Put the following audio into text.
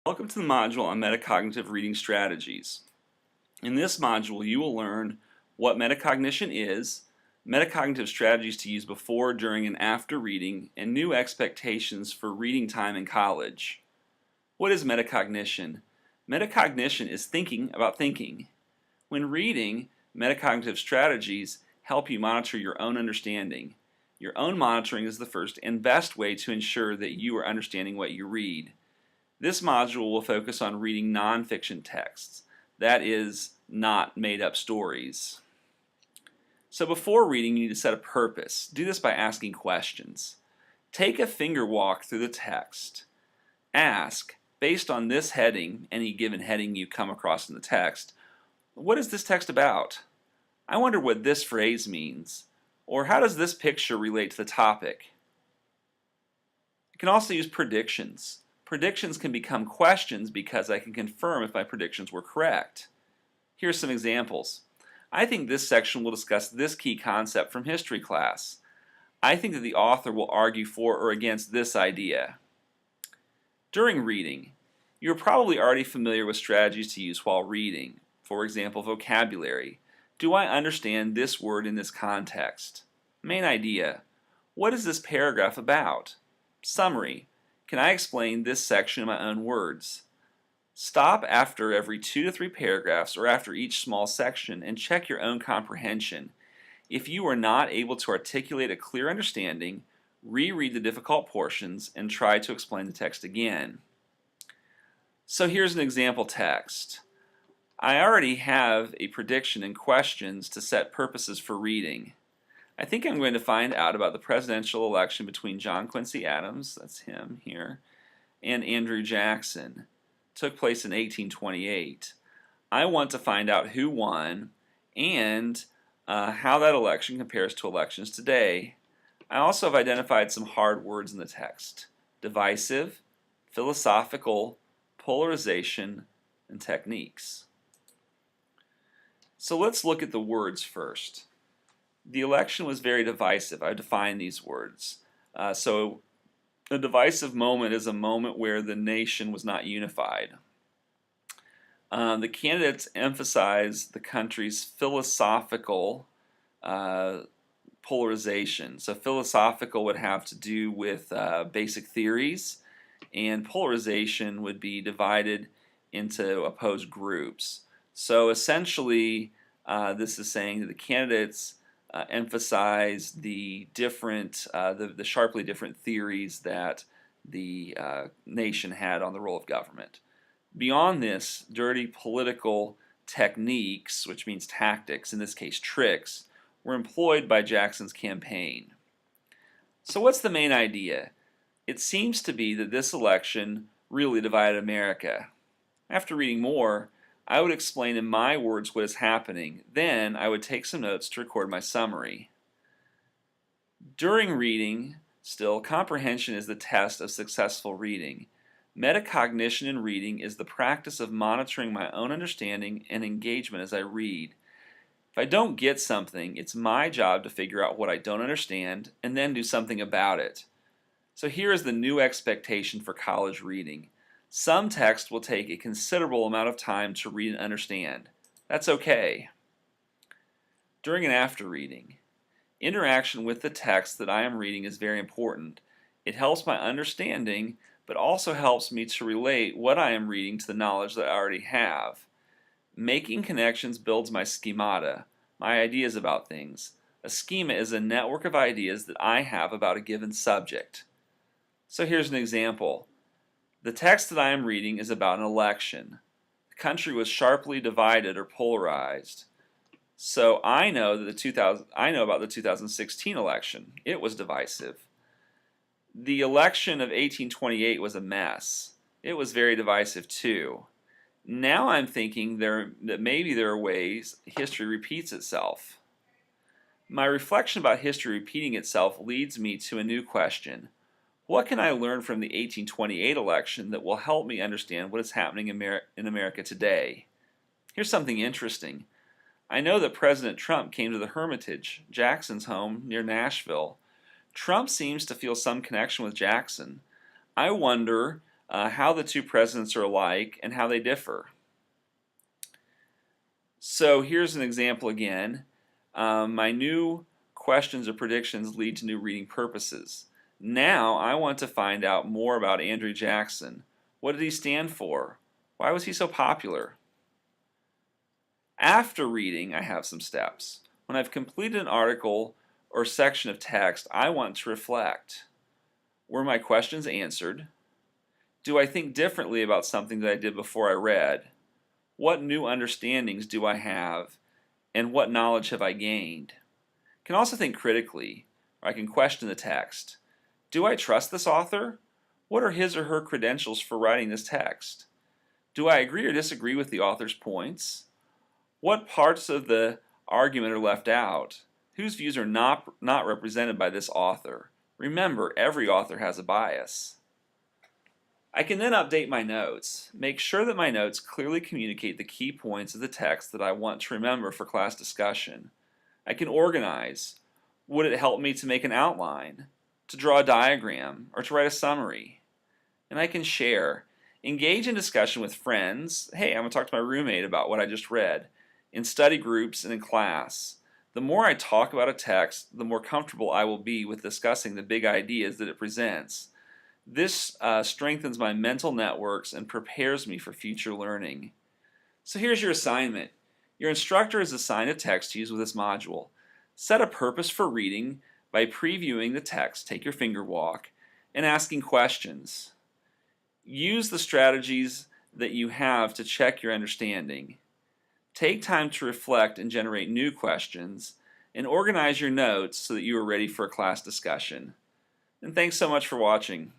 Welcome to the module on metacognitive reading strategies. In this module, you will learn what metacognition is, metacognitive strategies to use before, during, and after reading, and new expectations for reading time in college. What is metacognition? Metacognition is thinking about thinking. When reading, metacognitive strategies help you monitor your own understanding. Your own monitoring is the first and best way to ensure that you are understanding what you read. This module will focus on reading nonfiction texts, that is, not made-up stories. So before reading, you need to set a purpose. Do this by asking questions. Take a finger walk through the text. Ask, based on this heading, any given heading you come across in the text, what is this text about? I wonder what this phrase means. Or how does this picture relate to the topic? You can also use predictions. Predictions can become questions because I can confirm if my predictions were correct. Here are some examples. I think this section will discuss this key concept from history class. I think that the author will argue for or against this idea. During reading, you're probably already familiar with strategies to use while reading. For example, vocabulary. Do I understand this word in this context? Main idea. What is this paragraph about? Summary. Can I explain this section in my own words? Stop after every 2 to 3 paragraphs or after each small section and check your own comprehension. If you are not able to articulate a clear understanding, reread the difficult portions and try to explain the text again. So here's an example text. I already have a prediction and questions to set purposes for reading. I think I'm going to find out about the presidential election between John Quincy Adams, that's him here, and Andrew Jackson. It took place in 1828. I want to find out who won and how that election compares to elections today. I also have identified some hard words in the text: divisive, philosophical, polarization, and techniques. So let's look at the words first. The election was very divisive. I defined these words. So a divisive moment is a moment where the nation was not unified. The candidates emphasized the country's philosophical polarization. So philosophical would have to do with basic theories, and polarization would be divided into opposed groups. So essentially, this is saying that the candidates emphasize the different, the sharply different theories that the nation had on the role of government. Beyond this, dirty political techniques, which means tactics, in this case tricks, were employed by Jackson's campaign. So what's the main idea? It seems to be that this election really divided America. After reading more, I would explain in my words what is happening. Then I would take some notes to record my summary. During reading, still, comprehension is the test of successful reading. Metacognition in reading is the practice of monitoring my own understanding and engagement as I read. If I don't get something, it's my job to figure out what I don't understand and then do something about it. So here is the new expectation for college reading. Some text will take a considerable amount of time to read and understand. That's okay. During and after reading, interaction with the text that I am reading is very important. It helps my understanding, but also helps me to relate what I am reading to the knowledge that I already have. Making connections builds my schemata, my ideas about things. A schema is a network of ideas that I have about a given subject. So here's an example. The text that I am reading is about an election. The country was sharply divided or polarized. So I know about the 2016 election. It was divisive. The election of 1828 was a mess. It was very divisive too. Now I'm thinking that maybe there are ways history repeats itself. My reflection about history repeating itself leads me to a new question. What can I learn from the 1828 election that will help me understand what is happening in America today? Here's something interesting. I know that President Trump came to the Hermitage, Jackson's home near Nashville. Trump seems to feel some connection with Jackson. I wonder how the two presidents are alike, and how they differ. So here's an example again. My new questions or predictions lead to new reading purposes. Now I want to find out more about Andrew Jackson. What did he stand for? Why was he so popular? After reading, I have some steps. When I've completed an article or section of text, I want to reflect. Were my questions answered? Do I think differently about something that I did before I read? What new understandings do I have, and what knowledge have I gained? I can also think critically, or I can question the text. Do I trust this author? What are his or her credentials for writing this text? Do I agree or disagree with the author's points? What parts of the argument are left out? Whose views are not represented by this author? Remember, every author has a bias. I can then update my notes. Make sure that my notes clearly communicate the key points of the text that I want to remember for class discussion. I can organize. Would it help me to make an outline, to draw a diagram, or to write a summary? And I can share. Engage in discussion with friends. Hey, I'm going to talk to my roommate about what I just read. In study groups and in class. The more I talk about a text, the more comfortable I will be with discussing the big ideas that it presents. This strengthens my mental networks and prepares me for future learning. So here's your assignment. Your instructor has assigned a text to use with this module. Set a purpose for reading by previewing the text, take your finger walk, and asking questions. Use the strategies that you have to check your understanding. Take time to reflect and generate new questions, and organize your notes so that you are ready for a class discussion. And thanks so much for watching.